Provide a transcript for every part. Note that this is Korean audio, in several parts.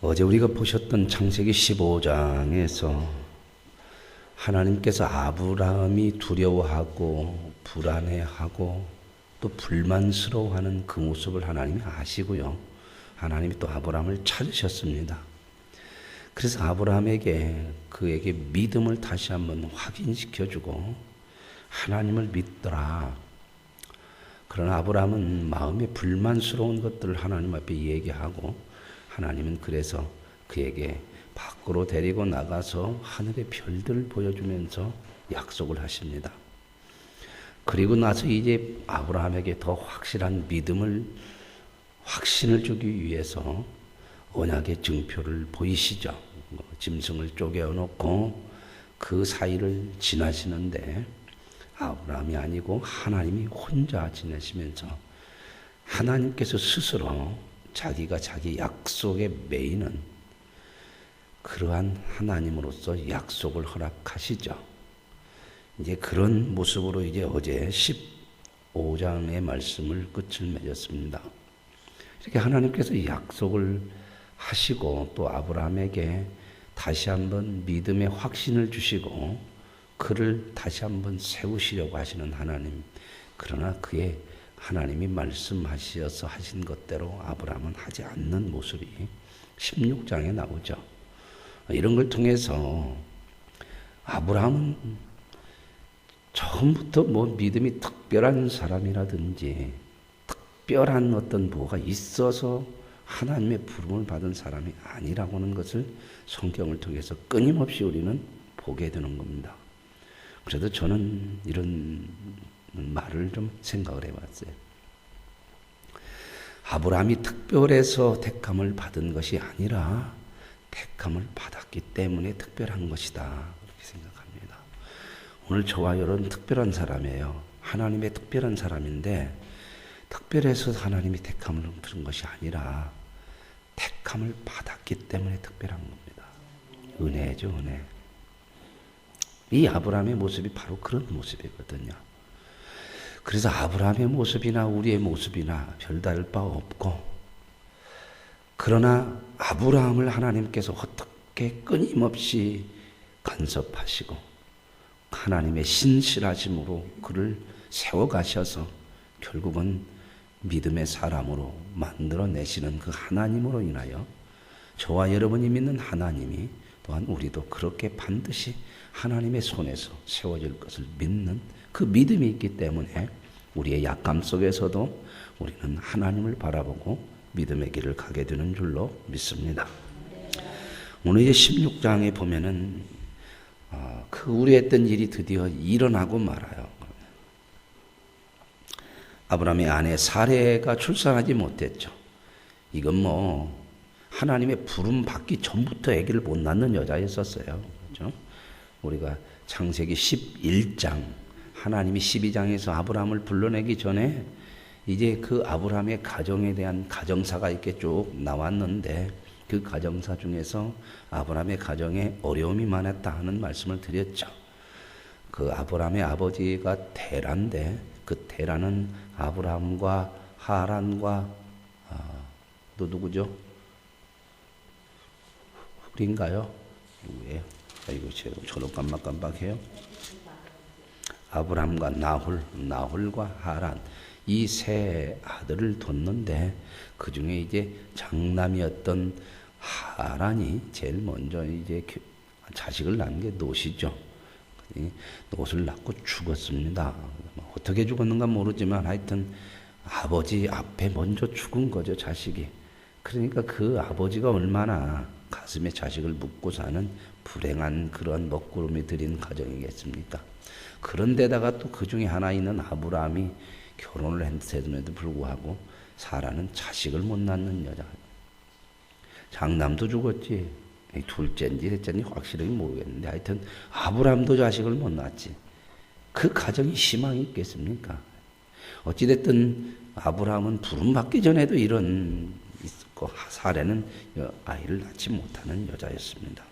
어제 우리가 보셨던 창세기 15장에서 하나님께서 아브라함이 두려워하고 불안해하고 또 불만스러워하는 그 모습을 하나님이 아시고요. 하나님이 또 아브라함을 찾으셨습니다. 그래서 아브라함에게 그에게 믿음을 다시 한번 확인시켜주고 하나님을 믿더라. 그러나 아브라함은 마음에 불만스러운 것들을 하나님 앞에 얘기하고 하나님은 그래서 그에게 밖으로 데리고 나가서 하늘의 별들을 보여주면서 약속을 하십니다. 그리고 나서 이제 아브라함에게 더 확실한 확신을 주기 위해서 언약의 증표를 보이시죠. 짐승을 쪼개어놓고 그 사이를 지나시는데 아브라함이 아니고 하나님이 혼자 지내시면서 하나님께서 스스로 자기가 자기 약속에 매이는 그러한 하나님으로서 약속을 허락하시죠. 이제 그런 모습으로 이제 어제 15장의 말씀을 끝을 맺었습니다. 이렇게 하나님께서 약속을 하시고 또 아브라함에게 다시 한번 믿음의 확신을 주시고 그를 다시 한번 세우시려고 하시는 하나님. 그러나 그의 하나님이 말씀하셔서 하신 것대로 아브라함은 하지 않는 모습이 16장에 나오죠. 이런 걸 통해서 아브라함은 처음부터 믿음이 특별한 사람이라든지 특별한 어떤 뭐가 있어서 하나님의 부름을 받은 사람이 아니라고 하는 것을 성경을 통해서 끊임없이 우리는 보게 되는 겁니다. 그래도 저는 이런 말을 좀 생각을 해봤어요. 아브라함이 특별해서 택함을 받은 것이 아니라 택함을 받았기 때문에 특별한 것이다. 그렇게 생각합니다. 오늘 저와 여러분 특별한 사람이에요. 하나님의 특별한 사람인데 특별해서 하나님이 택함을 들은 것이 아니라 택함을 받았기 때문에 특별한 겁니다. 은혜죠, 은혜. 이 아브라함의 모습이 바로 그런 모습이거든요. 그래서 아브라함의 모습이나 우리의 모습이나 별다를 바 없고, 그러나 아브라함을 하나님께서 어떻게 끊임없이 간섭하시고 하나님의 신실하심으로 그를 세워가셔서 결국은 믿음의 사람으로 만들어내시는 그 하나님으로 인하여 저와 여러분이 믿는 하나님이 또한 우리도 그렇게 반드시 하나님의 손에서 세워질 것을 믿는 그 믿음이 있기 때문에 우리의 약감 속에서도 우리는 하나님을 바라보고 믿음의 길을 가게 되는 줄로 믿습니다. 오늘 이제 16장에 보면은 그 우려했던 일이 드디어 일어나고 말아요. 아브라함의 아내 사레가 출산하지 못했죠. 이건 하나님의 부름 받기 전부터 아기를 못 낳는 여자였었어요. 그렇죠? 우리가 창세기 11장, 하나님이 12장에서 아브라함을 불러내기 전에 이제 그 아브라함의 가정에 대한 가정사가 이렇게 쭉 나왔는데 그 가정사 중에서 아브라함의 가정에 어려움이 많았다 하는 말씀을 드렸죠. 그 아브라함의 아버지가 데라인데 그 데라는 아브라함과 하란과 또 누구죠? 훌인가요? 누구예요? 아이고 저도 깜빡깜빡해요. 아브라함과 나홀과 하란 이 세 아들을 뒀는데 그 중에 이제 장남이었던 하란이 제일 먼저 이제 자식을 낳은 게 롯이죠. 롯을 낳고 죽었습니다. 어떻게 죽었는가 모르지만 하여튼 아버지 앞에 먼저 죽은 거죠, 자식이. 그러니까 그 아버지가 얼마나 가슴에 자식을 묻고 사는 불행한 그런 먹구름이 들인 가정이겠습니까? 그런데다가 또 그 중에 하나 있는 아브라함이 결혼을 했음에도 불구하고 사라는 자식을 못 낳는 여자. 장남도 죽었지. 둘째인지 셋째인지 확실하게 모르겠는데 하여튼 아브라함도 자식을 못 낳았지. 그 가정이 희망이 있겠습니까? 어찌됐든 아브라함은 부름받기 전에도 이런 있었고 사라는 아이를 낳지 못하는 여자였습니다.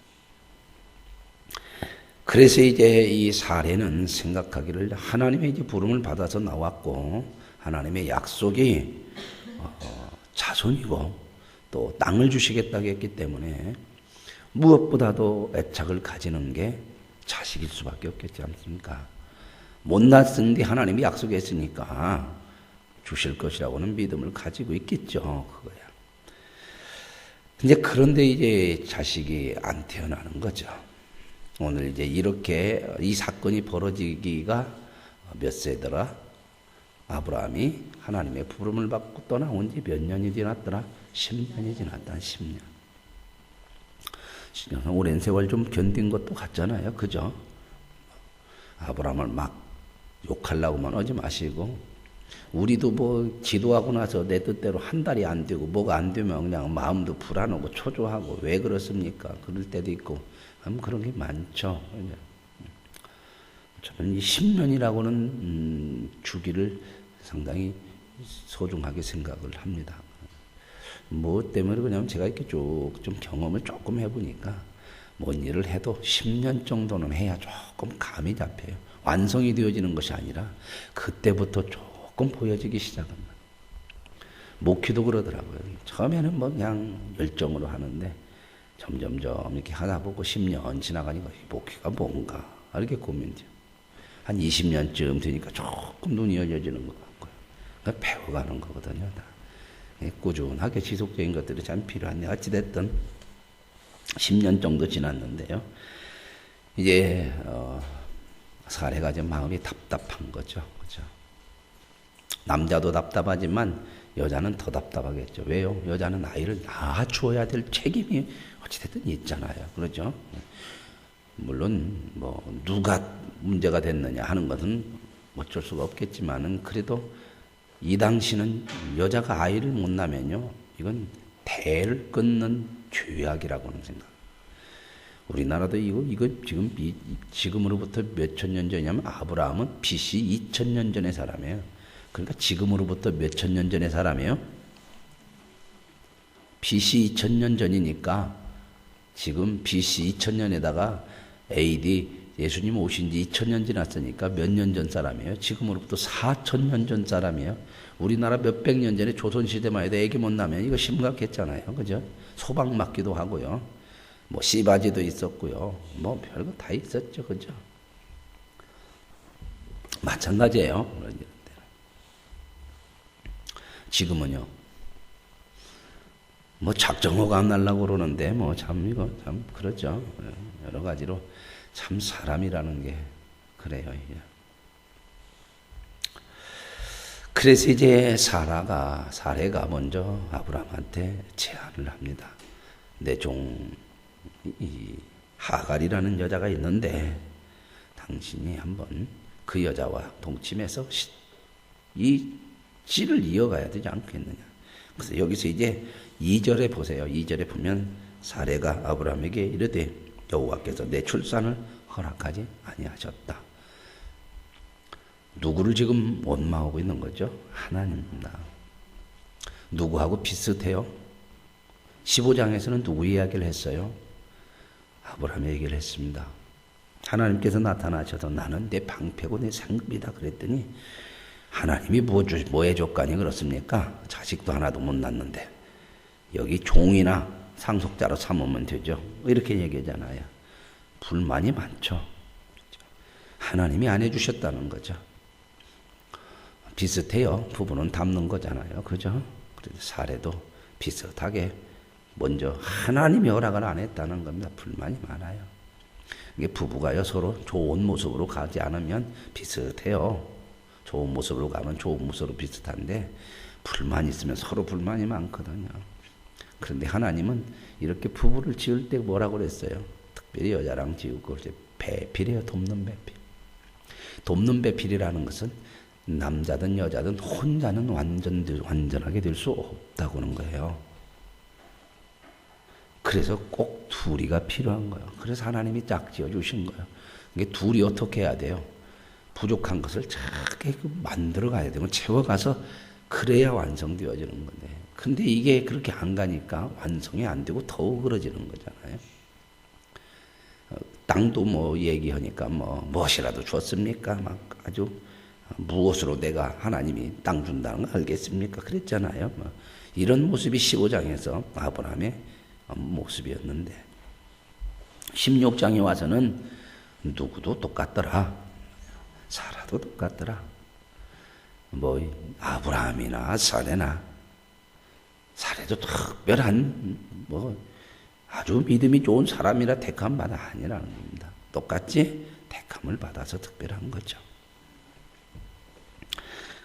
그래서 이제 이 사례는 생각하기를 하나님의 이제 부름을 받아서 나왔고 하나님의 약속이 자손이고 또 땅을 주시겠다고 했기 때문에 무엇보다도 애착을 가지는 게 자식일 수밖에 없겠지 않습니까? 못났은 뒤 하나님이 약속했으니까 주실 것이라고는 믿음을 가지고 있겠죠. 그거야. 이제 그런데 이제 자식이 안 태어나는 거죠. 오늘 이제 이렇게 이 사건이 벌어지기가 몇 세더라? 아브라함이 하나님의 부름을 받고 떠나온 지 몇 년이 지났더라? 10년이 지났다. 10년. 오랜 세월 좀 견딘 것도 같잖아요. 그죠? 아브라함을 막 욕하려고만 하지 마시고, 우리도 뭐 기도하고 나서 내 뜻대로 한 달이 안 되고 뭐가 안 되면 그냥 마음도 불안하고 초조하고 왜 그렇습니까? 그럴 때도 있고 그런 게 많죠. 저는 이 10년이라고는 주기를 상당히 소중하게 생각을 합니다. 뭐 때문에 그러냐면 제가 이렇게 쭉 좀 경험을 조금 해보니까 뭔 일을 해도 10년 정도는 해야 조금 감이 잡혀요. 완성이 되어지는 것이 아니라 그때부터 조금 보여지기 시작합니다. 목회도 그러더라고요. 처음에는 뭐 그냥 열정으로 하는데 점점점 이렇게 하다 보고 10년 지나가니까 목회가 뭔가 이렇게 고민돼요. 한 20년쯤 되니까 조금 눈이 열려지는 것 같고요. 그러니까 배워가는 거거든요. 다. 꾸준하게 지속적인 것들이 참 필요한데 어찌됐든 10년 정도 지났는데요. 이제 사례가 좀 마음이 답답한 거죠. 그죠? 남자도 답답하지만 여자는 더 답답하겠죠. 왜요? 여자는 아이를 낳아주어야 될 책임이 어찌됐든 있잖아요. 그렇죠? 물론 뭐 누가 문제가 됐느냐 하는 것은 어쩔 수가 없겠지만은 그래도 이 당시는 여자가 아이를 못 낳으면요, 이건 대를 끊는 죄악이라고는 생각. 우리나라도 이거 지금으로부터 몇천 년 전이냐면 아브라함은 BC 2000년 전의 사람이에요. 그러니까 지금으로부터 몇천 년 전의 사람이에요. BC 2000년 전이니까 지금 BC 2000년에다가 AD 예수님 오신 지 2000년 지났으니까 몇 년 전 사람이에요? 지금으로부터 4000년 전 사람이에요. 우리나라 몇백 년 전에 조선시대만 해도 애기 못 낳으면 이거 심각했잖아요. 그죠? 소방 맞기도 하고요. 뭐 씨바지도 있었고요. 뭐 별거 다 있었죠. 그죠? 마찬가지예요. 지금은요. 뭐 작정호가 안 날라고 그러는데 뭐 참 이거 참 그렇죠. 여러 가지로 참 사람이라는 게 그래요. 이게. 그래서 이제 사례가 먼저 아브라함한테 제안을 합니다. 내 종 하갈이라는 여자가 있는데 당신이 한번 그 여자와 동침해서 이 씨를 이어가야 되지 않겠느냐. 그래서 여기서 이제 2절에 보세요. 2절에 보면 사례가 아브라함에게 이르되 여호와께서 내 출산을 허락하지 아니하셨다. 누구를 지금 원망하고 있는 거죠? 하나님입니다. 누구하고 비슷해요? 15장에서는 누구 이야기를 했어요? 아브라함 얘기를 했습니다. 하나님께서 나타나셔서 나는 내 방패고 내 상급이다 그랬더니 하나님이 뭐 해줬까니 그렇습니까? 자식도 하나도 못 낳는데 여기 종이나 상속자로 삼으면 되죠. 이렇게 얘기하잖아요. 불만이 많죠. 하나님이 안 해주셨다는 거죠. 비슷해요. 부부는 닮는 거잖아요. 그죠? 그래서 사례도 비슷하게 먼저 하나님이 허락을 안 했다는 겁니다. 불만이 많아요. 이게 부부가요 서로 좋은 모습으로 가지 않으면 비슷해요. 좋은 모습으로 가면 좋은 모습으로 비슷한데 불만이 있으면 서로 불만이 많거든요. 그런데 하나님은 이렇게 부부를 지을 때 뭐라고 그랬어요? 특별히 여자랑 지우고 이제 배필이에요. 돕는 배필. 돕는 배필이라는 것은 남자든 여자든 혼자는 완전하게 될 수 없다고 하는 거예요. 그래서 꼭 둘이가 필요한 거예요. 그래서 하나님이 짝지어 주신 거예요. 이게 둘이 어떻게 해야 돼요? 부족한 것을 잘 만들어 가야 되고 채워가서 그래야 완성되어지는 건데 근데 이게 그렇게 안 가니까 완성이 안 되고 더 어그러지는 거잖아요. 땅도 뭐 얘기하니까 무엇이라도 줬습니까? 막 아주 무엇으로 내가 하나님이 땅 준다는 거 알겠습니까? 그랬잖아요. 이런 모습이 15장에서 아브라함의 모습이었는데 16장에 와서는 누구도 똑같더라. 사라도 똑같더라. 뭐 아브라함이나 사레나 사레도 특별한 뭐 아주 믿음이 좋은 사람이라 택함 받아 아니라는 겁니다. 똑같이 택함을 받아서 특별한 거죠.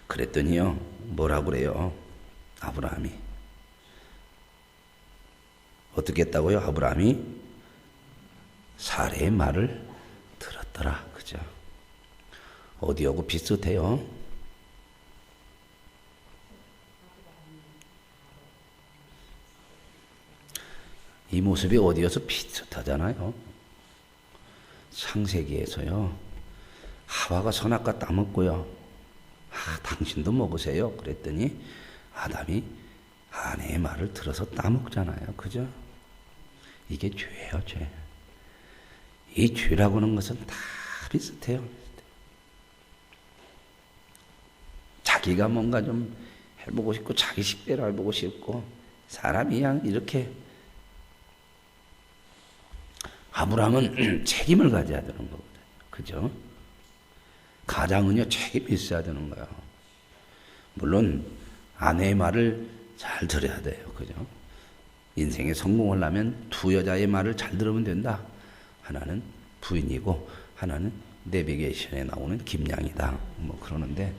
그랬더니요 뭐라 그래요? 아브라함이 어떻게 했다고요? 아브라함이 사레의 말을 들었더라. 그죠? 어디하고 비슷해요? 이 모습이 어디여서 비슷하잖아요. 창세기에서요. 하와가 선악과 따먹고요. 당신도 먹으세요. 그랬더니 아담이 아내의 말을 들어서 따먹잖아요. 그죠? 이게 죄예요, 죄. 이 죄라고 하는 것은 다 비슷해요. 자기가 뭔가 좀 해보고 싶고 자기 식대로 해보고 싶고 사람이 그냥 이렇게 아브라함은 책임을 가져야 되는 거거든요. 그죠? 가장은요, 책임이 있어야 되는 거예요. 물론, 아내의 말을 잘 들어야 돼요. 그죠? 인생에 성공을 하면 두 여자의 말을 잘 들으면 된다. 하나는 부인이고, 하나는 내비게이션에 나오는 김양이다. 뭐 그러는데,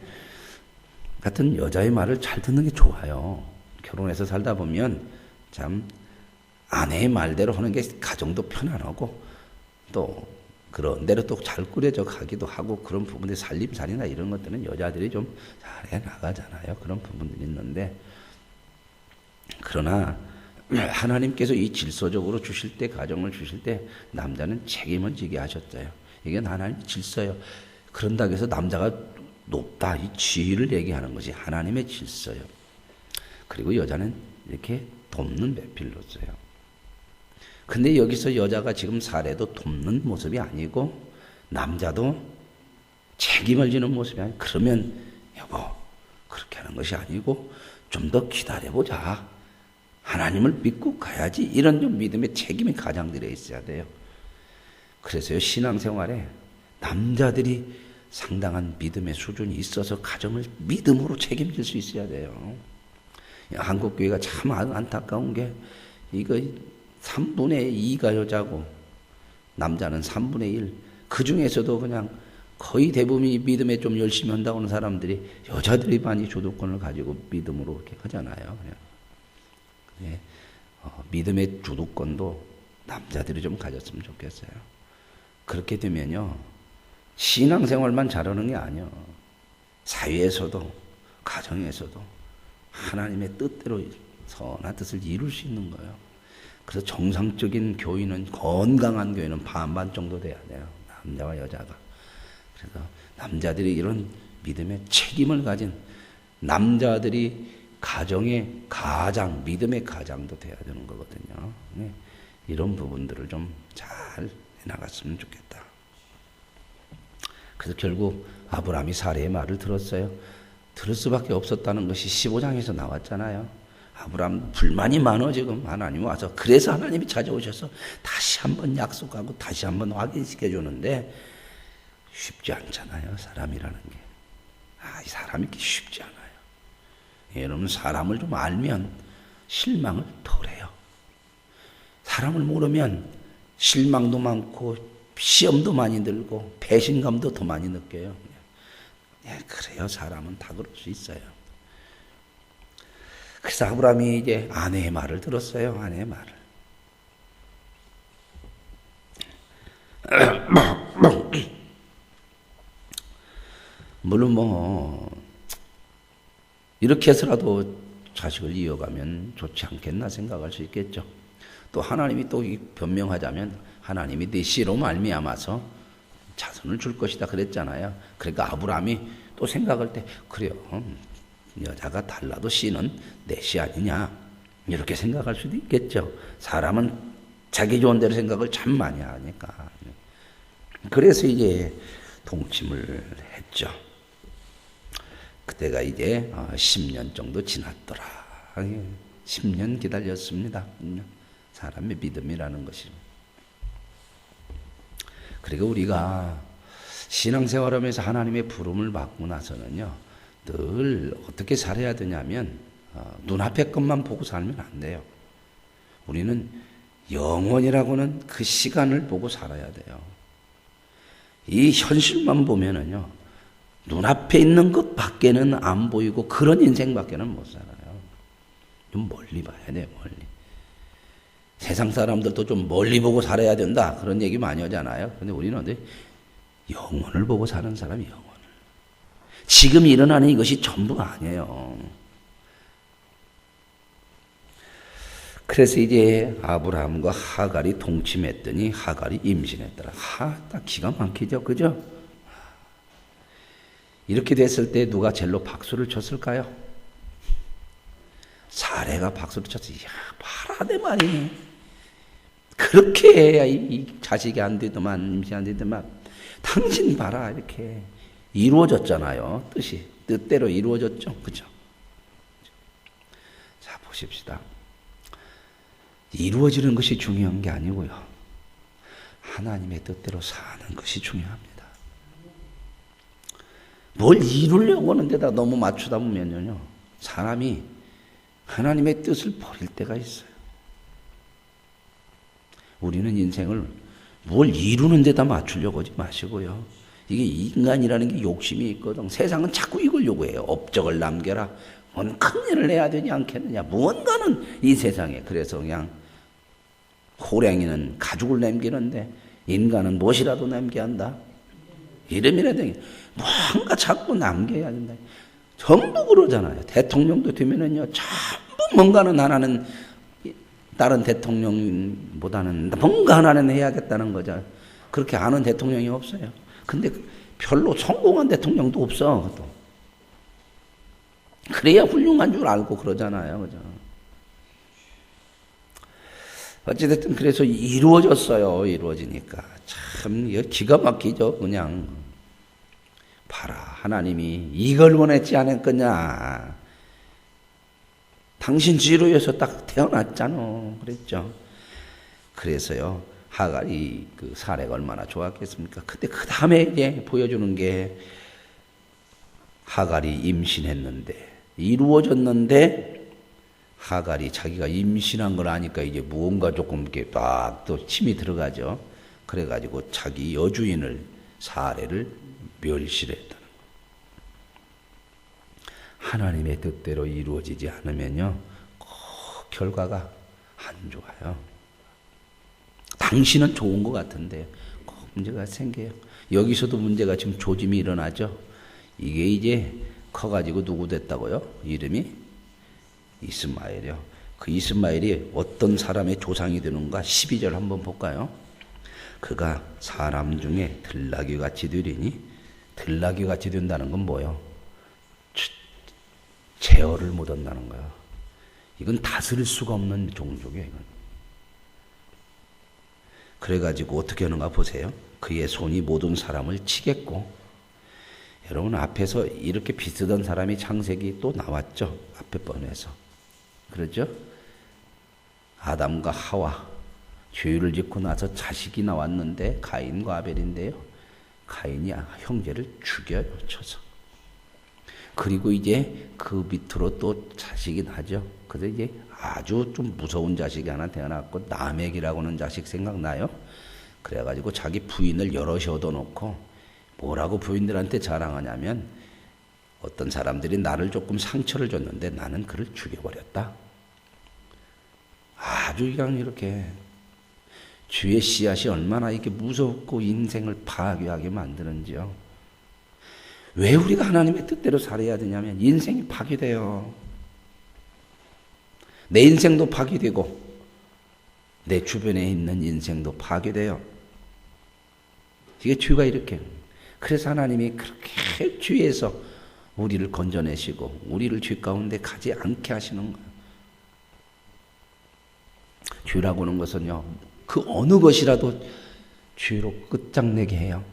같은 여자의 말을 잘 듣는 게 좋아요. 결혼해서 살다 보면 참 아내의 말대로 하는 게 가정도 편안하고 또 그런 대로 또 잘 꾸려져 가기도 하고 그런 부분들 살림살이나 이런 것들은 여자들이 좀 잘해 나가잖아요. 그런 부분들이 있는데 그러나 하나님께서 이 질서적으로 주실 때 가정을 주실 때 남자는 책임을 지게 하셨어요. 이게 하나님의 질서예요. 그런다고 해서 남자가 높다 이 지위를 얘기하는 것이 하나님의 질서예요. 그리고 여자는 이렇게 돕는 배필로서요. 근데 여기서 여자가 지금 사례도 돕는 모습이 아니고 남자도 책임을 지는 모습이 아니고 그러면 여보 그렇게 하는 것이 아니고 좀 더 기다려보자. 하나님을 믿고 가야지. 이런 좀 믿음의 책임이 가장 들어 있어야 돼요. 그래서요 신앙생활에 남자들이 상당한 믿음의 수준이 있어서 가정을 믿음으로 책임질 수 있어야 돼요. 한국교회가 참 안타까운 게 이거 3분의 2가 여자고 남자는 3분의 1. 그 중에서도 그냥 거의 대부분이 믿음에 좀 열심히 한다고 하는 사람들이 여자들이 많이 주도권을 가지고 믿음으로 이렇게 하잖아요. 네. 믿음의 주도권도 남자들이 좀 가졌으면 좋겠어요. 그렇게 되면요. 신앙생활만 잘하는 게 아니에요. 사회에서도 가정에서도 하나님의 뜻대로 선한 뜻을 이룰 수 있는 거예요. 그래서 정상적인 교회는 건강한 교회는 반반 정도 돼야 돼요. 남자와 여자가. 그래서 남자들이 이런 믿음의 책임을 가진 남자들이 가정의 가장, 믿음의 가장도 돼야 되는 거거든요. 네. 이런 부분들을 좀 잘 해나갔으면 좋겠다. 그래서 결국 아브라함이 사레의 말을 들었어요. 들을 수밖에 없었다는 것이 15장에서 나왔잖아요. 아브라함 불만이 많아 지금 하나님 와서. 그래서 하나님이 찾아오셔서 다시 한번 약속하고 다시 한번 확인시켜 주는데 쉽지 않잖아요. 사람이라는 게. 이 사람이 쉽지 않아요. 여러분 사람을 좀 알면 실망을 덜 해요. 사람을 모르면 실망도 많고 시험도 많이 들고 배신감도 더 많이 느껴요. 그래요. 사람은 다 그럴 수 있어요. 그래서 아브라함이 이제 아내의 말을 들었어요. 아내의 말을. 물론 이렇게 해서라도 자식을 이어가면 좋지 않겠나 생각할 수 있겠죠. 또 하나님이 또 변명하자면 하나님이 네 씨로 말미암아서 자손을 줄 것이다 그랬잖아요. 그러니까 아브라함이 또 생각할 때 그래요. 여자가 달라도 씨는 내 씨 아니냐 이렇게 생각할 수도 있겠죠. 사람은 자기 좋은 대로 생각을 참 많이 하니까. 그래서 이제 동침을 했죠. 그때가 이제 10년 정도 지났더라. 10년 기다렸습니다. 사람의 믿음이라는 것이. 그리고 우리가 신앙생활하면서 하나님의 부름을 받고 나서는요, 늘 어떻게 살아야 되냐면 눈앞의 것만 보고 살면 안 돼요. 우리는 영원이라고는 그 시간을 보고 살아야 돼요. 이 현실만 보면은요, 눈앞에 있는 것 밖에는 안 보이고 그런 인생밖에는 못 살아요. 좀 멀리 봐야 돼요, 멀리. 세상 사람들도 좀 멀리 보고 살아야 된다, 그런 얘기 많이 하잖아요. 근데 우리는 어디 영원을 보고 사는 사람이 영원을. 지금 일어나는 이것이 전부가 아니에요. 그래서 이제 아브라함과 하갈이 동침했더니 하갈이 임신했더라. 딱 기가 막히죠, 그죠? 이렇게 됐을 때 누가 젤로 박수를 쳤을까요? 사례가 박수를 쳤어요. 이야, 봐라 내 말이네. 그렇게 해야 이 자식이 안 되더만, 임신 안 되더만. 당신 봐라, 이렇게 이루어졌잖아요. 뜻대로 이루어졌죠, 그죠? 자, 보십시다. 이루어지는 것이 중요한 게 아니고요, 하나님의 뜻대로 사는 것이 중요합니다. 뭘 이루려고 하는 데다 너무 맞추다 보면요, 사람이 하나님의 뜻을 버릴 때가 있어요. 우리는 인생을 뭘 이루는 데다 맞추려고 하지 마시고요. 이게 인간이라는 게 욕심이 있거든. 세상은 자꾸 이걸 요구해요. 업적을 남겨라. 뭔 큰 일을 해야 되지 않겠느냐. 무언가는 이 세상에. 그래서 그냥 호랭이는 가죽을 남기는데 인간은 무엇이라도 남겨야 한다. 이름이라도 뭔가 자꾸 남겨야 된다. 전부 그러잖아요. 대통령도 되면은요, 전부 뭔가는 하나는 다른 대통령보다는 뭔가 하나는 해야겠다는 거죠. 그렇게 아는 대통령이 없어요. 근데 별로 성공한 대통령도 없어. 또. 그래야 훌륭한 줄 알고 그러잖아요. 그죠? 어찌됐든 그래서 이루어졌어요. 이루어지니까. 참 기가 막히죠. 그냥. 봐라. 하나님이 이걸 원했지 않았겠냐. 당신 지루에서 딱 태어났잖아. 그랬죠. 그래서요, 하갈이 그 사례가 얼마나 좋았겠습니까? 근데 그 다음에 이제 보여주는 게 하갈이 임신했는데, 이루어졌는데, 하갈이 자기가 임신한 걸 아니까 이제 무언가 조금 이렇게 딱 또 침이 들어가죠. 그래가지고 자기 여주인을, 사례를 멸시했다는 거. 하나님의 뜻대로 이루어지지 않으면요, 꼭 결과가 안 좋아요. 당신은 좋은 것 같은데 꼭 문제가 생겨요. 여기서도 문제가 지금 조짐이 일어나죠. 이게 이제 커가지고 누구 됐다고요? 이름이 이스마엘이요. 그 이스마엘이 어떤 사람의 조상이 되는가? 12절 한번 볼까요? 그가 사람 중에 들나귀 같이 되리니, 들나귀 같이 된다는 건 뭐예요? 제어를 못 한다는 거야. 이건 다스릴 수가 없는 종족이에요. 이건. 그래가지고 어떻게 하는가 보세요. 그의 손이 모든 사람을 치겠고, 여러분 앞에서 이렇게 비슷한 사람이 창세기 또 나왔죠. 앞에 번에서. 그렇죠? 아담과 하와 죄를 짓고 나서 자식이 나왔는데 가인과 아벨인데요. 가인이 형제를 죽여요. 쳐서. 그리고 이제 그 밑으로 또 자식이 나죠. 그래서 이제 아주 좀 무서운 자식이 하나 태어났고, 나멕이라고 하는 자식 생각나요? 그래가지고 자기 부인을 여럿이 얻어놓고 뭐라고 부인들한테 자랑하냐면, 어떤 사람들이 나를 조금 상처를 줬는데 나는 그를 죽여버렸다. 아주 그냥 이렇게 주의 씨앗이 얼마나 이렇게 무섭고 인생을 파괴하게 만드는지요. 왜 우리가 하나님의 뜻대로 살아야 되냐면 인생이 파괴돼요. 내 인생도 파괴되고 내 주변에 있는 인생도 파괴돼요. 이게 죄가 이렇게. 그래서 하나님이 그렇게 죄에서 우리를 건져내시고 우리를 죄 가운데 가지 않게 하시는 거예요. 죄라고 하는 것은요, 그 어느 것이라도 죄로 끝장내게 해요.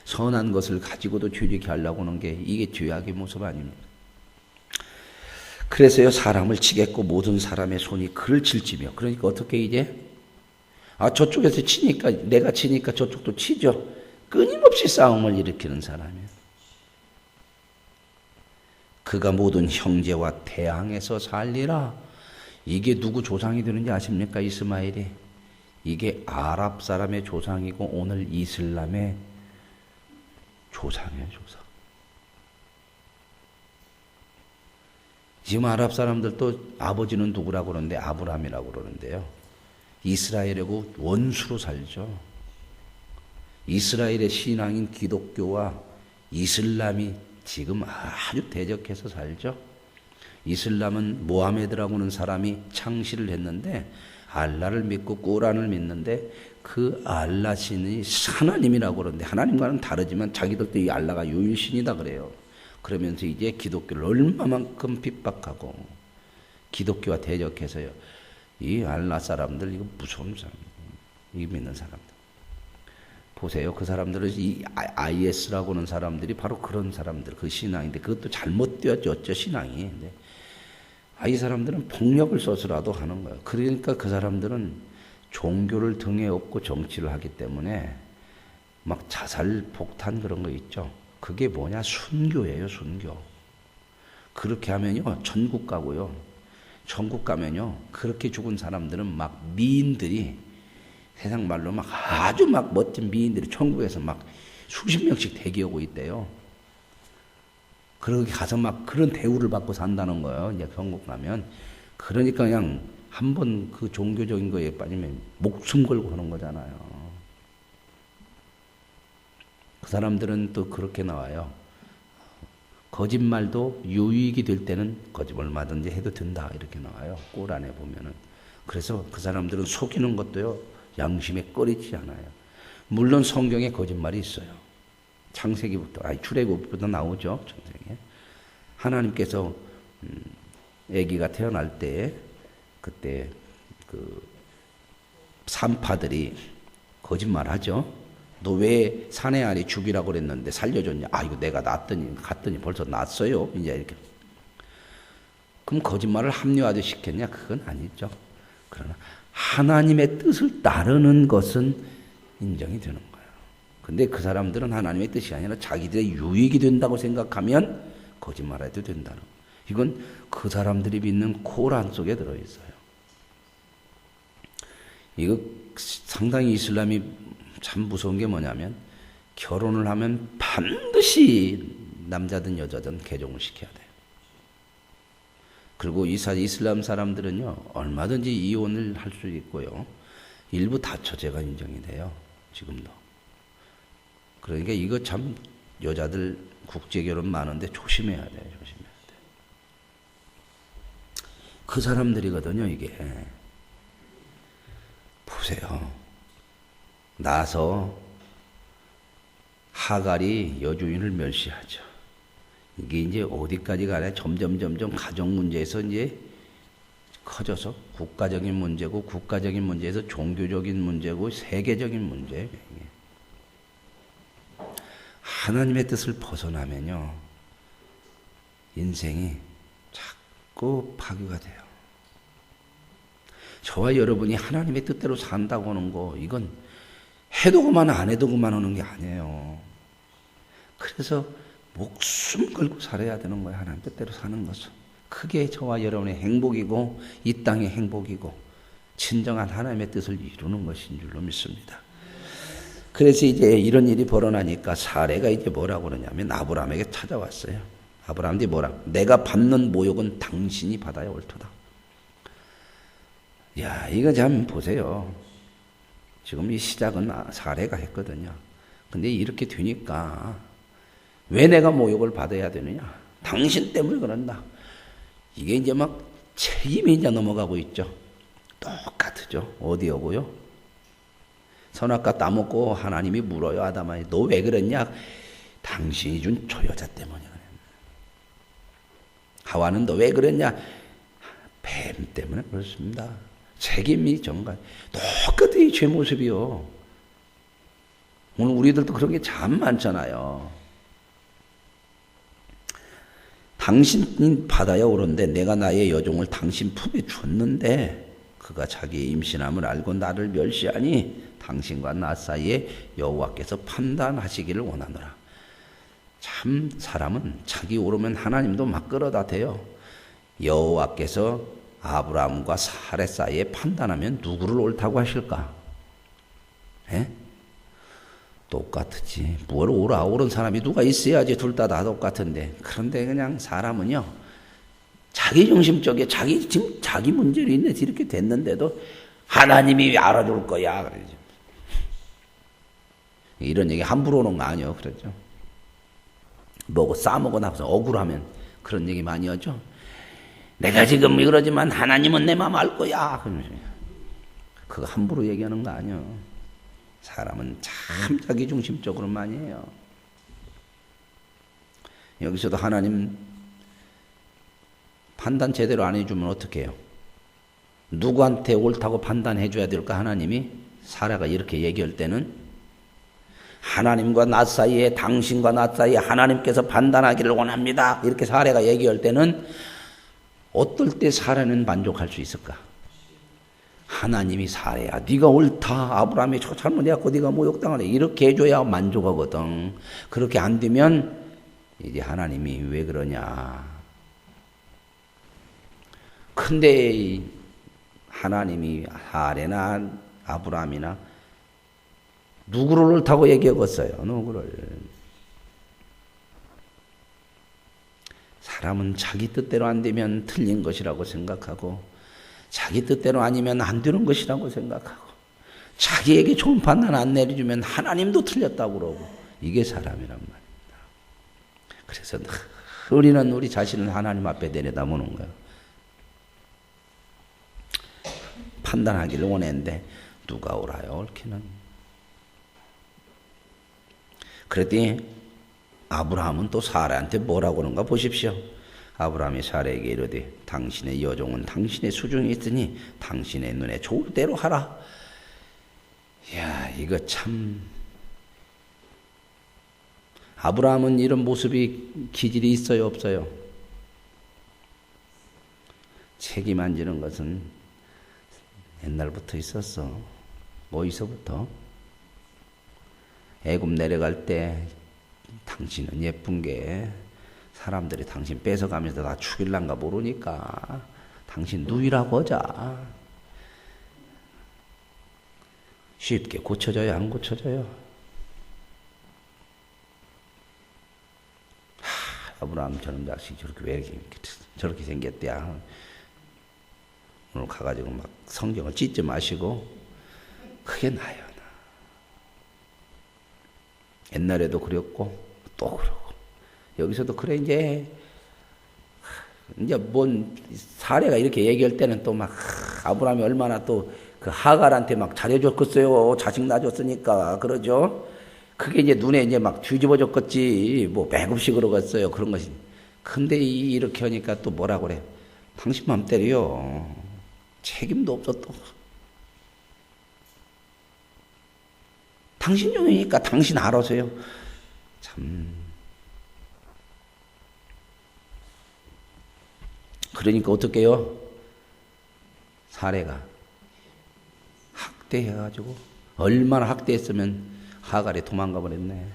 선한 것을 가지고도 죄짓게 하려고 하는 게 이게 죄악의 모습 아닙니까? 그래서요, 사람을 치겠고 모든 사람의 손이 그를 칠지며. 그러니까 어떻게 이제 저쪽에서 치니까 내가 치니까 저쪽도 치죠. 끊임없이 싸움을 일으키는 사람이에요. 그가 모든 형제와 대항해서 살리라. 이게 누구 조상이 되는지 아십니까? 이스마엘이. 이게 아랍 사람의 조상이고 오늘 이슬람의 조상이에요, 조상. 지금 아랍 사람들도 아버지는 누구라고 그러는데 아브라함이라고 그러는데요. 이스라엘하고 원수로 살죠. 이스라엘의 신앙인 기독교와 이슬람이 지금 아주 대적해서 살죠. 이슬람은 모하메드라고 하는 사람이 창시를 했는데 알라를 믿고 꾸란을 믿는데 그 알라 신이 하나님이라고 그러는데 하나님과는 다르지만 자기들도 이 알라가 유일신이다 그래요. 그러면서 이제 기독교를 얼마만큼 핍박하고 기독교와 대적해서요. 이 알라 사람들 이거 무서운 사람들, 이 믿는 사람들. 보세요. 그 사람들은 이 IS라고 하는 사람들이 바로 그런 사람들, 그 신앙인데 그것도 잘못되었죠, 신앙이. 근데 이 사람들은 폭력을 써서라도 하는 거예요. 그러니까 그 사람들은 종교를 등에 업고 정치를 하기 때문에 막 자살, 폭탄 그런 거 있죠. 그게 뭐냐? 순교예요, 순교. 그렇게 하면요, 천국 가고요. 천국 가면요, 그렇게 죽은 사람들은 막 미인들이 세상 말로 막 아주 막 멋진 미인들이 천국에서 막 수십 명씩 대기하고 있대요. 그러기 가서 막 그런 대우를 받고 산다는 거예요. 이제 천국 가면. 그러니까 그냥 한번 그 종교적인 거에 빠지면 목숨 걸고 하는 거잖아요. 그 사람들은 또 그렇게 나와요. 거짓말도 유익이 될 때는 거짓말 얼마든지 해도 된다. 이렇게 나와요. 꾸란에 보면은. 그래서 그 사람들은 속이는 것도요, 양심에 꺼리지 않아요. 물론 성경에 거짓말이 있어요. 창세기부터, 출애굽부터 나오죠. 창세기에. 하나님께서 아기가 태어날 때 그때 그 산파들이 거짓말하죠. 너 왜 사내 아리 죽이라고 그랬는데 살려줬냐? 이거 내가 낳았더니 갔더니 벌써 낳았어요. 이제 이렇게. 그럼 거짓말을 합리화도 시켰냐? 그건 아니죠. 그러나 하나님의 뜻을 따르는 것은 인정이 되는 거예요. 근데 그 사람들은 하나님의 뜻이 아니라 자기들의 유익이 된다고 생각하면 거짓말해도 된다는 거예요. 이건 그 사람들이 믿는 코란 속에 들어있어요. 이거 상당히 이슬람이 참 무서운 게 뭐냐면 결혼을 하면 반드시 남자든 여자든 개종을 시켜야 돼요. 그리고 이슬람 사람들은요, 얼마든지 이혼을 할 수 있고요. 일부 다처제가 인정이 돼요. 지금도. 그러니까 이거 참 여자들 국제결혼 많은데 조심해야 돼요. 조심해야 돼요. 그 사람들이거든요, 이게. 보세요. 나서 하갈이 여주인을 멸시하죠. 이게 이제 어디까지 가냐? 점점 가정 문제에서 이제 커져서 국가적인 문제고, 국가적인 문제에서 종교적인 문제고, 세계적인 문제예요. 하나님의 뜻을 벗어나면요, 인생이 자꾸 파괴가 돼요. 저와 여러분이 하나님의 뜻대로 산다고 하는 거, 이건 해도 그만 안 해도 그만 하는 게 아니에요. 그래서 목숨 걸고 살아야 되는 거예요. 하나님 뜻대로 사는 것은. 그게 저와 여러분의 행복이고 이 땅의 행복이고 진정한 하나님의 뜻을 이루는 것인 줄로 믿습니다. 그래서 이제 이런 일이 벌어나니까 사례가 이제 뭐라고 그러냐면 아브라함에게 찾아왔어요. 아브라함이 뭐라? 내가 받는 모욕은 당신이 받아야 옳도다. 야, 이거 참 보세요. 지금 이 시작은 사례가 했거든요. 근데 이렇게 되니까 왜 내가 모욕을 받아야 되느냐? 당신 때문에 그런다. 이게 이제 막 책임이 이제 넘어가고 있죠. 똑같죠. 어디 오고요? 선악과 따먹고 하나님이 물어요. 아담아, 너 왜 그랬냐? 당신이 준 저 여자 때문에 그래. 하와는 너 왜 그랬냐? 뱀 때문에 그렇습니다. 책임이 전가. 똑같아, 이 죄 모습이요. 오늘 우리들도 그런 게 참 많잖아요. 당신이 받아야 옳은데 내가 나의 여종을 당신 품에 줬는데 그가 자기의 임신함을 알고 나를 멸시하니 당신과 나 사이에 여호와께서 판단하시기를 원하노라. 참 사람은 자기 옳으면 하나님도 막 끌어다 대요. 여호와께서 아브라함과 사레 사이에 판단하면 누구를 옳다고 하실까? 에? 똑같지. 뭘 옳아? 옳은 사람이 누가 있어야지. 둘 다 똑같은데. 그런데 그냥 사람은요, 자기 중심적에 지금 자기 문제로 인해서 이렇게 됐는데도 하나님이 알아줄 거야. 그러죠. 이런 얘기 함부로 오는 거 아니에요. 그러죠. 뭐고 싸먹어 나서 억울하면 그런 얘기 많이 하죠. 내가 지금 이러지만 하나님은 내 마음 알 거야. 그거 함부로 얘기하는 거 아니에요. 사람은 참 자기 중심적으로 많이 해요. 여기서도 하나님 판단 제대로 안 해주면 어떻게 해요? 누구한테 옳다고 판단해 줘야 될까? 하나님이 사라가 이렇게 얘기할 때는 하나님과 나 사이에, 당신과 나 사이에 하나님께서 판단하기를 원합니다. 이렇게 사라가 얘기할 때는 어떨 때 사라는 만족할 수 있을까? 하나님이 사라야, 네가 옳다. 아브라함이 저 잘못해갖고 네가 모욕당하네. 이렇게 해줘야 만족하거든. 그렇게 안 되면 이제 하나님이 왜 그러냐. 근데 하나님이 사라나 아브라함이나 누구를 옳다고 얘기하겠어요? 누구를? 사람은 자기 뜻대로 안 되면 틀린 것이라고 생각하고 자기 뜻대로 아니면 안 되는 것이라고 생각하고 자기에게 좋은 판단 안 내려주면 하나님도 틀렸다고 그러고 이게 사람이란 말입니다. 그래서 우리는 우리 자신을 하나님 앞에 내려다보는 거예요. 판단하기를 원했는데 누가 옳아요? 옳기는. 그랬더니 아브라함은 또 사라한테 뭐라고 그런가 보십시오. 아브라함이 사라에게 이르되 당신의 여종은 당신의 수중에 있으니 당신의 눈에 좋을 대로 하라. 이야, 이거 참. 아브라함은 이런 모습이 기질이 있어요, 없어요? 책임 안 지는 것은 옛날부터 있었어. 어디서부터? 애굽 내려갈 때 당신은 예쁜 게 사람들이 당신 뺏어가면서 다 죽일란가 모르니까 당신 누이라고 하자. 쉽게 고쳐져요? 안 고쳐져요? 아브라함 저런 자식이 왜 이렇게 저렇게 생겼대야. 오늘 가가지고 막 성경을 찢지 마시고 그게 나요. 옛날에도 그랬고 또 그러고 여기서도 그래. 이제 뭔 사례가 이렇게 얘기할 때는 또 막 아브라함이 얼마나 또 그 하갈한테 막 잘해줬겠어요. 자식 낳아줬으니까 그러죠. 그게 이제 눈에 이제 막 뒤집어졌겠지. 뭐 매급시 그러겠어요. 그런 것이. 근데 이렇게 하니까 또 뭐라 그래? 당신 맘대로요. 책임도 없어 또. 당신 용이니까 당신 알아서요. 참. 그러니까 어떻게 해요? 사례가 학대해가지고 얼마나 학대했으면 하갈이 도망가 버렸네.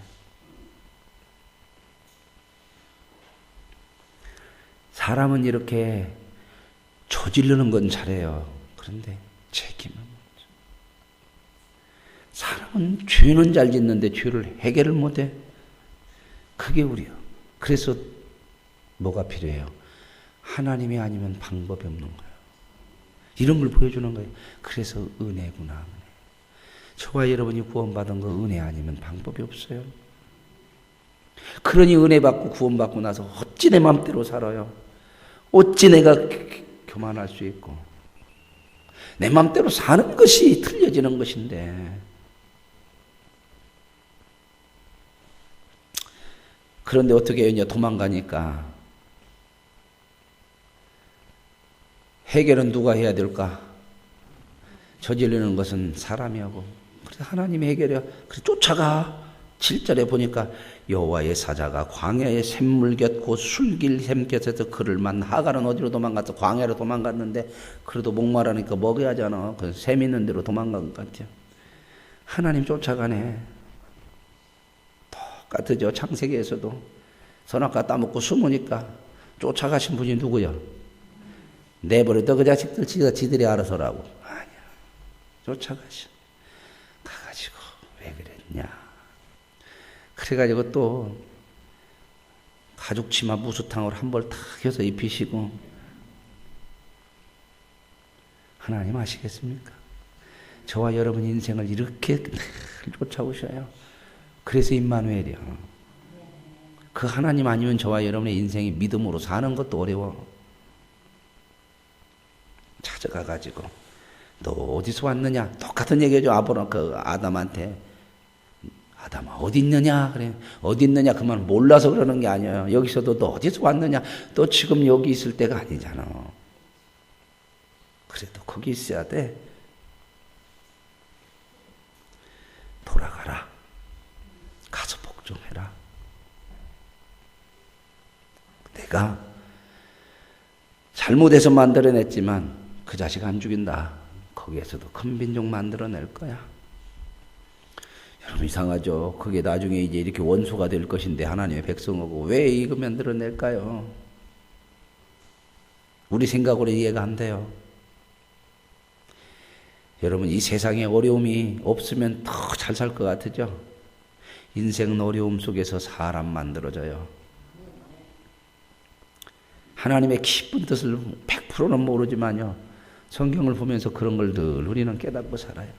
사람은 이렇게 저지르는 건 잘해요. 그런데 책임은 없죠. 사람은 죄는 잘 짓는데 죄를 해결을 못해. 그게 우리요. 그래서 뭐가 필요해요? 하나님이 아니면 방법이 없는 거예요. 이런 걸 보여주는 거예요. 그래서 은혜구나. 은혜. 저와 여러분이 구원받은 거 은혜 아니면 방법이 없어요. 그러니 은혜 받고 구원받고 나서 어찌 내 맘대로 살아요. 어찌 내가 교만할 수 있고. 내 맘대로 사는 것이 틀려지는 것인데. 그런데 어떻게 해요? 이제 도망가니까. 해결은 누가 해야 될까? 저지르는 것은 사람이 하고. 그래서 하나님이 해결해요. 그래서 쫓아가. 7절에 보니까 여호와의 사자가 광야의 샘물 곁 곧 술길 샘 곁에서 그를 만나. 하갈은 어디로 도망갔어? 광야로 도망갔는데 그래도 목마르니까 먹어야 하잖아. 그 샘 있는 데로 도망간 것 같아요. 하나님 쫓아가네. 똑같죠. 창세기에서도 선악과 따먹고 숨으니까 쫓아가신 분이 누구야? 내버려둬 그 자식들 지들이 알아서라고. 아니야. 쫓아가셔. 가가지고 왜 그랬냐. 그래가지고 또 가죽 치마 무수탕으로 한 벌 탁 해서 입히시고. 하나님 아시겠습니까? 저와 여러분 인생을 이렇게 쫓아오셔요. 그래서 임마누엘이야. 그 하나님 아니면 저와 여러분의 인생이 믿음으로 사는 것도 어려워. 찾아가가지고 너 어디서 왔느냐? 똑같은 얘기죠. 아담한테. 아담아 어디 있느냐? 그래. 어디 있느냐? 그 말 몰라서 그러는 게 아니에요. 여기서도 너 어디서 왔느냐? 너 지금 여기 있을 때가 아니잖아. 그래도 거기 있어야 돼. 돌아가라. 가서 복종해라. 내가 잘못해서 만들어냈지만 그 자식 안 죽인다. 거기에서도 큰 민족 만들어낼 거야. 여러분 이상하죠? 그게 나중에 이제 이렇게 원수가 될 것인데 하나님의 백성하고 왜 이거 만들어낼까요? 우리 생각으로 이해가 안 돼요. 여러분 이 세상에 어려움이 없으면 더 잘 살 것 같으죠? 인생은 어려움 속에서 사람 만들어져요. 하나님의 깊은 뜻을 100%는 모르지만요. 성경을 보면서 그런 걸 늘 우리는 깨닫고 살아요.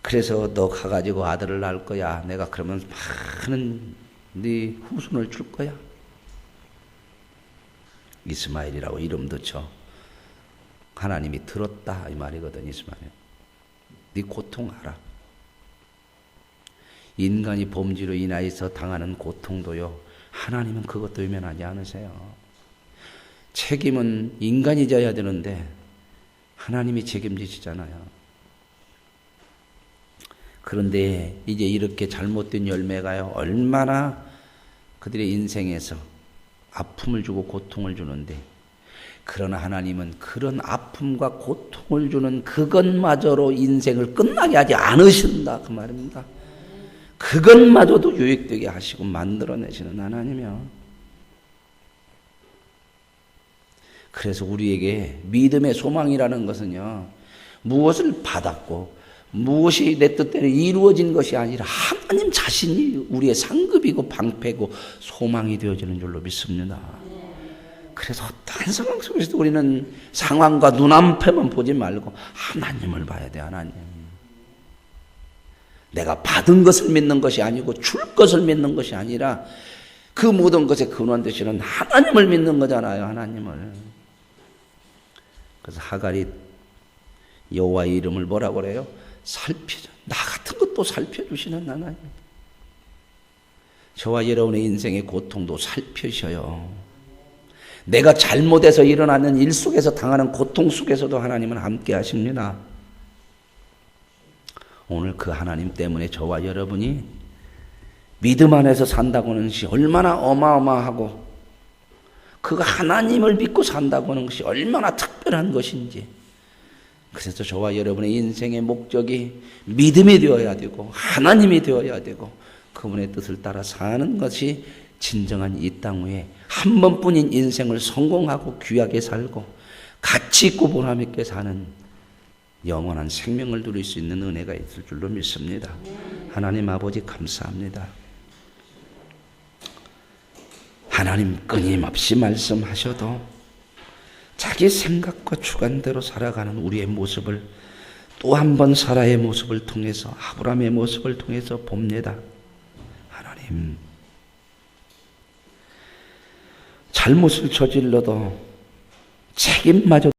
그래서 너 가가지고 아들을 낳을 거야. 내가 그러면 많은 네 후손을 줄 거야. 이스마엘이라고 이름도 쳐. 하나님이 들었다 이 말이거든. 이스마엘. 네 고통 알아. 인간이 범죄로 인하여서 당하는 고통도요. 하나님은 그것도 외면하지 않으세요. 책임은 인간이 져야 되는데 하나님이 책임지시잖아요. 그런데 이제 이렇게 잘못된 열매가요. 얼마나 그들의 인생에서 아픔을 주고 고통을 주는데 그러나 하나님은 그런 아픔과 고통을 주는 그것마저로 인생을 끝나게 하지 않으신다 그 말입니다. 그것마저도 유익되게 하시고 만들어내시는 하나님이요. 그래서 우리에게 믿음의 소망이라는 것은요. 무엇을 받았고 무엇이 내 뜻대로 이루어진 것이 아니라 하나님 자신이 우리의 상급이고 방패고 소망이 되어지는 줄로 믿습니다. 그래서 어떠한 상황 속에서도 우리는 상황과 눈앞에만 보지 말고 하나님을 봐야 돼. 하나님. 내가 받은 것을 믿는 것이 아니고 줄 것을 믿는 것이 아니라 그 모든 것의 근원 되시는 하나님을 믿는 거잖아요. 하나님을. 그래서 하갈이 여호와의 이름을 뭐라고 그래요? 살피자. 나 같은 것도 살펴주시는 하나님. 저와 여러분의 인생의 고통도 살펴셔요. 내가 잘못해서 일어나는 일 속에서 당하는 고통 속에서도 하나님은 함께 하십니다. 오늘 그 하나님 때문에 저와 여러분이 믿음 안에서 산다고 하는 것이 얼마나 어마어마하고 그 하나님을 믿고 산다고 하는 것이 얼마나 특별한 것인지. 그래서 저와 여러분의 인생의 목적이 믿음이 되어야 되고 하나님이 되어야 되고 그분의 뜻을 따라 사는 것이 진정한 이 땅 위에 한 번뿐인 인생을 성공하고 귀하게 살고 가치 있고 보람 있게 사는 영원한 생명을 누릴 수 있는 은혜가 있을 줄로 믿습니다. 하나님 아버지 감사합니다. 하나님 끊임없이 말씀하셔도 자기 생각과 주관대로 살아가는 우리의 모습을 또 한 번 사라의 모습을 통해서 아브라함의 모습을 통해서 봅니다. 하나님 잘못을 저질러도 책임마저